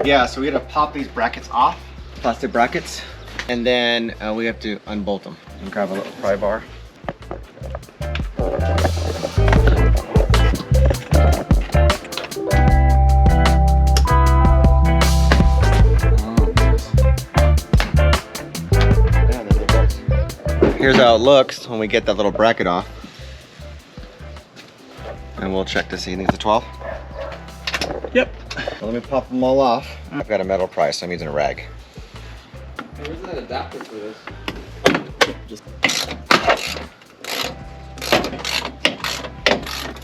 Yeah, so we gotta pop these brackets off, plastic brackets, and then we have to unbolt them. And grab a little pry bar. Here's how it looks when we get that little bracket off. And we'll check to see. I think it's a 12. Yep. Well, let me pop them all off. I've got a metal pry, so I'm using a rag. Hey, where's that adapter for this?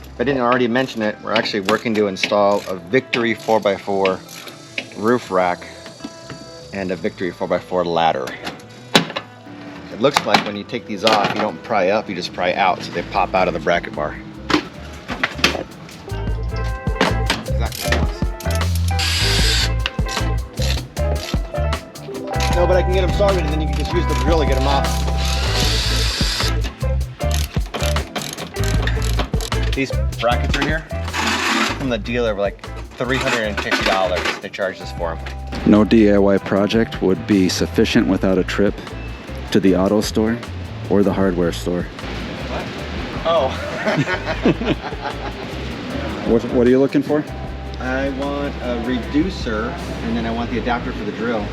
If I didn't already mention it, we're actually working to install a Victory 4x4 roof rack and a Victory 4x4 ladder. It looks like when you take these off, you don't pry up, you just pry out, so they pop out of the bracket bar. Exactly what it was. No, but I can get them started and then you can just use the drill to get them off. These brackets are here from the dealer were like $350 they charged us for them. No DIY project would be sufficient without a trip to the auto store or the hardware store. What? Oh. What are you looking for? I want a reducer and then I want the adapter for the drill.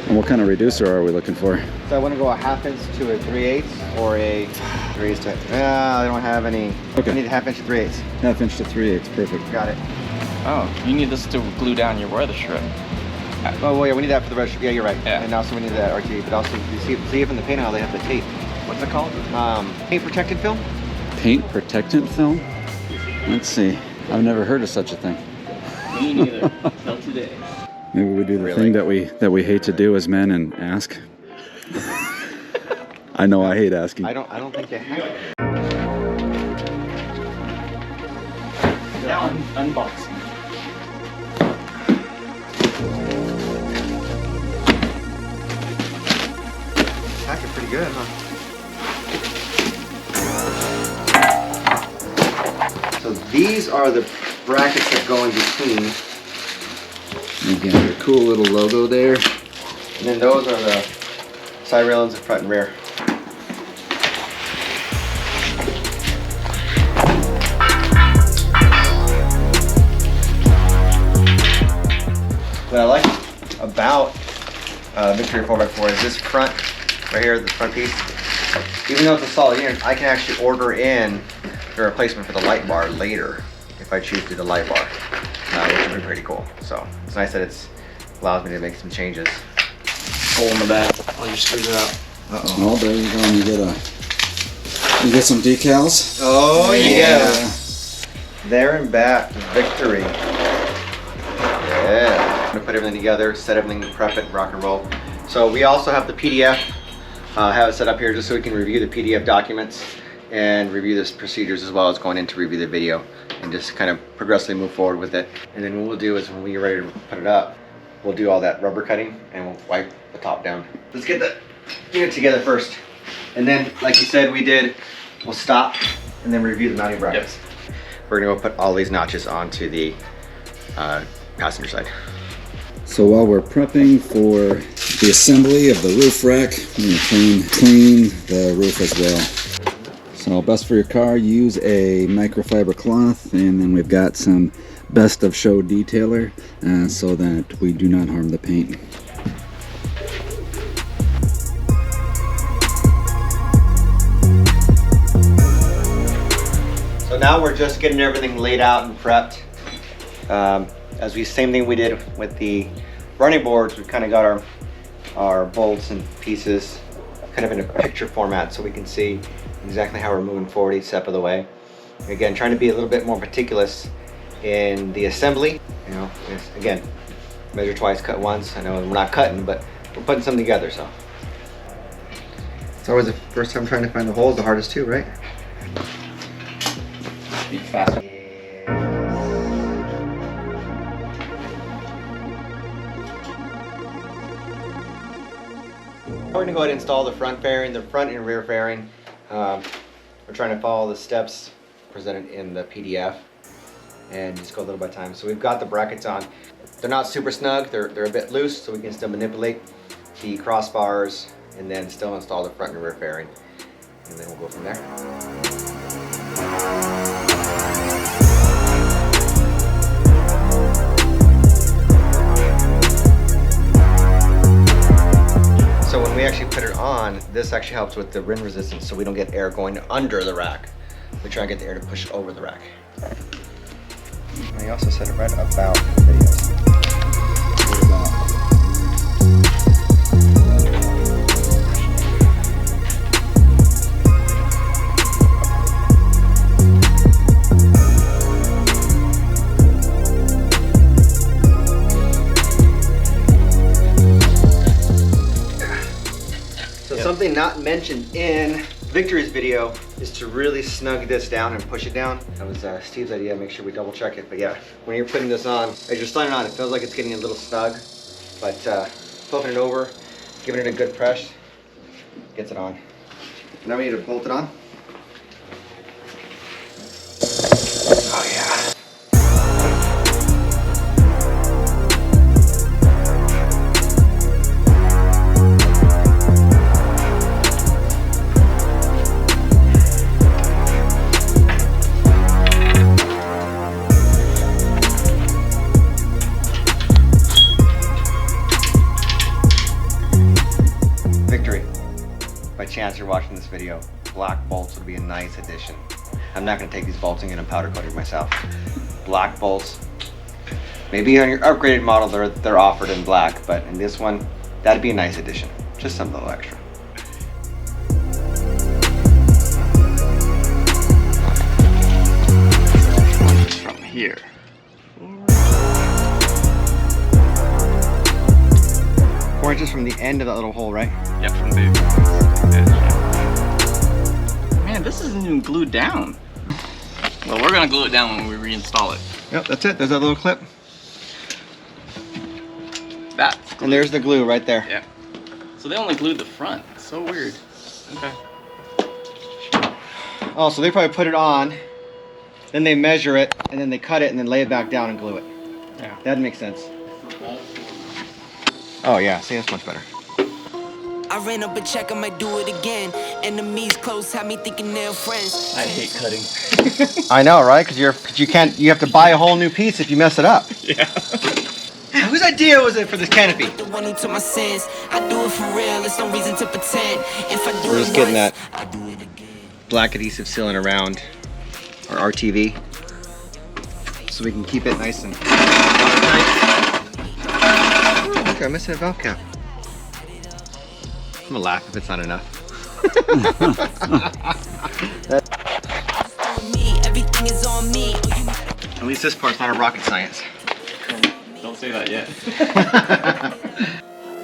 And what kind of reducer are we looking for? So I want to go a 1/2 inch to a 3/8 or a 3/8 to, I don't have any. Okay. I need a 1/2 inch to 3/8. 1/2 inch to 3/8, perfect. Got it. Oh, you need this to glue down your weather strip. Oh, well, yeah, we need that for the rest. Yeah, you're right. Yeah. And also we need that RT, but also you see if in the paint aisle they have the tape. What's it called? Paint protected film? Paint protectant film? Let's see. I've never heard of such a thing. Me neither. Till today. Maybe we do the Really? thing that we hate to do as men and ask. I know I hate asking. I don't think they have it. Now unboxing. Pack it pretty good, huh? So these are the brackets that go in between. You got your cool little logo there. And then those are the side railings in front and rear. What I like about Victory 4x4 is this front, right here, the front piece. Even though it's a solid unit, I can actually order in the replacement for the light bar later if I choose to do the light bar, which would be pretty cool. So it's nice that it allows me to make some changes. Hole in the back. All your screws are out. Oh, there you go. And you get some decals. Oh yeah. There and back, Victory. Yeah. I'm gonna put everything together, set everything, prep it, rock and roll. So we also have the PDF, have it set up here just so we can review the PDF documents and review the procedures as well as going in to review the video and just kind of progressively move forward with it. And then what we'll do is when we get ready to put it up, we'll do all that rubber cutting and we'll wipe the top down. Let's get the unit together first. And then, like you said, we'll stop and then review the mounting brackets. Yep. We're gonna go put all these notches onto the passenger side. So while we're prepping for the assembly of the roof rack, I'm going to clean the roof as well. So best for your car, use a microfiber cloth, and then we've got some best of show detailer so that we do not harm the paint. So now we're just getting everything laid out and prepped. Same thing we did with the running boards, we've kind of got our bolts and pieces kind of in a picture format so we can see exactly how we're moving forward each step of the way. Again, trying to be a little bit more meticulous in the assembly. You know, again, measure twice, cut once. I know we're not cutting, but we're putting something together, so. It's always the first time trying to find the holes, the hardest too, right? Speak faster. We're going to go ahead and install the front fairing, the front and rear fairing. We're trying to follow the steps presented in the PDF and just go a little by time. So we've got the brackets on. They're not super snug, they're a bit loose, so we can still manipulate the crossbars and then still install the front and rear fairing. And then we'll go from there. So when we actually put it on, this actually helps with the wind resistance so we don't get air going under the rack. We try and get the air to push over the rack. And I also said it right about videos. What about? So something not mentioned in Victory's video is to really snug this down and push it down. That was Steve's idea, make sure we double check it. But yeah, when you're putting this on, as you're sliding on, it feels like it's getting a little snug, but flipping it over, giving it a good press, gets it on. Now we need to bolt it on. Oh yeah. By chance you're watching this video, black bolts would be a nice addition. I'm not going to take these bolts and get them powder coated myself. Black bolts, maybe on your upgraded model they're offered in black, but in this one, that'd be a nice addition. Just some little extra. From here. 4 inches from the end of that little hole, right? Yep, from the edge. Man, this isn't even glued down. Well, we're gonna glue it down when we reinstall it. Yep, that's it. There's that little clip. That's glued. And there's the glue right there. Yeah. So they only glued the front. It's so weird. Okay. Oh, so they probably put it on, then they measure it, and then they cut it, and then lay it back down and glue it. Yeah. That makes sense. Oh yeah, see, that's much better. I ran up a check, I might do it again. Enemies close, had me thinking they're friends. I hate cutting. I know, right? Because you have to buy a whole new piece if you mess it up. Yeah. Whose idea was it for this canopy? The one who took my sins, I do it for real, there's no reason to pretend. If I do We're it just getting once, that I do it again. black adhesive sealing around our RTV so we can keep it nice and tight. Look, I'm missing a valve cap. I'm gonna laugh if it's not enough. Me, everything is on me. At least this part's not a rocket science. Don't say that yet.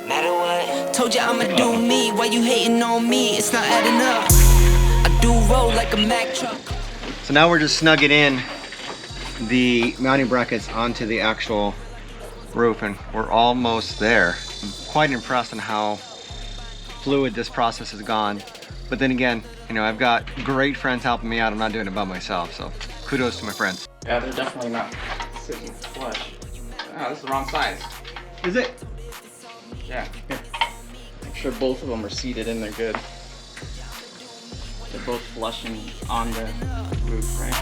Matter what, told you I'ma do me. Why you hating on me? It's not adding up. I do roll like a Mack truck. So now we're just snugging in the mounting brackets onto the actual roof, and we're almost there. I'm quite impressed on how fluid this process has gone. But then again, you know, I've got great friends helping me out. I'm not doing it by myself, so kudos to my friends. Yeah, they're definitely not sitting flush. Ah, this is the wrong size. Is it? Yeah. Here. Make sure both of them are seated and they're good. They're both flushing on the roof, right?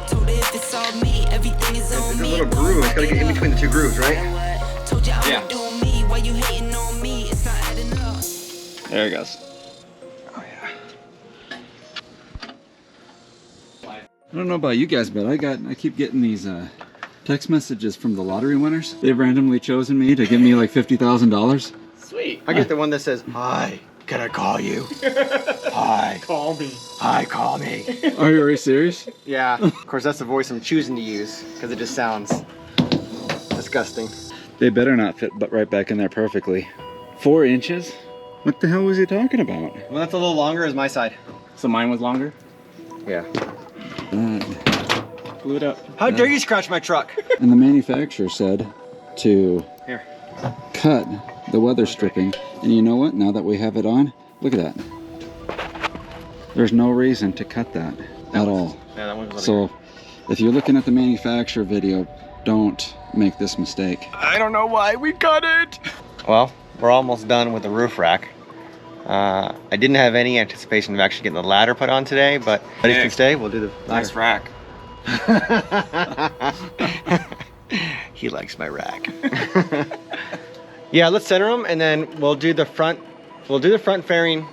Told her if it's all me, everything is on It's a me. little groove. It's gotta get in between the two grooves, right? Told you I'ma Yeah. do me. Why you hating on me? It's not adding up. There it goes. Oh yeah. I don't know about you guys, but I keep getting these text messages from the lottery winners. They've randomly chosen me to give me like $50,000. Sweet. I get the one that says, "Hi, can I call you? Hi, Call me. hi, call me." Are you serious? Yeah. Of course, that's the voice I'm choosing to use because it just sounds disgusting. They better not fit but right back in there perfectly. 4 inches? What the hell was he talking about? Well, that's a little longer as my side. So mine was longer? Yeah. Glue it up. How dare you scratch my truck? And the manufacturer said to Here. cut the weather stripping. And you know what? Now that we have it on, look at that. There's no reason to cut that at all. Yeah, that one was So if you're looking at the manufacturer video, Don't make this mistake. I don't know why we cut it. Well, we're almost done with the roof rack. I didn't have any anticipation of actually getting the ladder put on today, but you can stay. We'll do the Nice rack. He likes my rack. Yeah, let's center them, and then we'll do the front. We'll do the front fairing,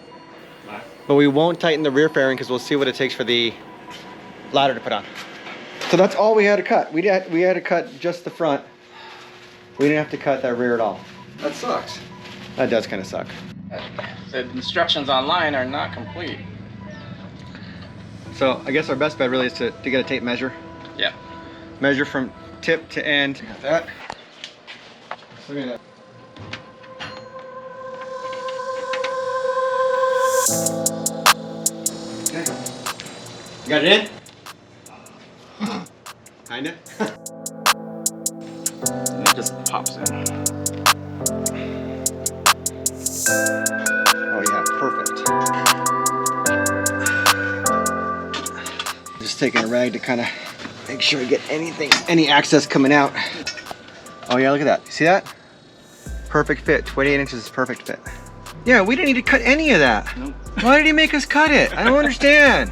but we won't tighten the rear fairing because we'll see what it takes for the ladder to put on. So that's all we had to cut. We had to cut just the front. We didn't have to cut that rear at all. That sucks. That does kind of suck. The instructions online are not complete. So I guess our best bet really is to get a tape measure. Yeah. Measure from tip to end. Got that. Look at that. Okay. You got it in? Kinda. It just pops in. Oh yeah, perfect. Just taking a rag to kind of make sure we get any access coming out. Oh yeah, look at that. See that? Perfect fit. 28 inches is perfect fit. Yeah, we didn't need to cut any of that. Nope. Why did he make us cut it? I don't understand.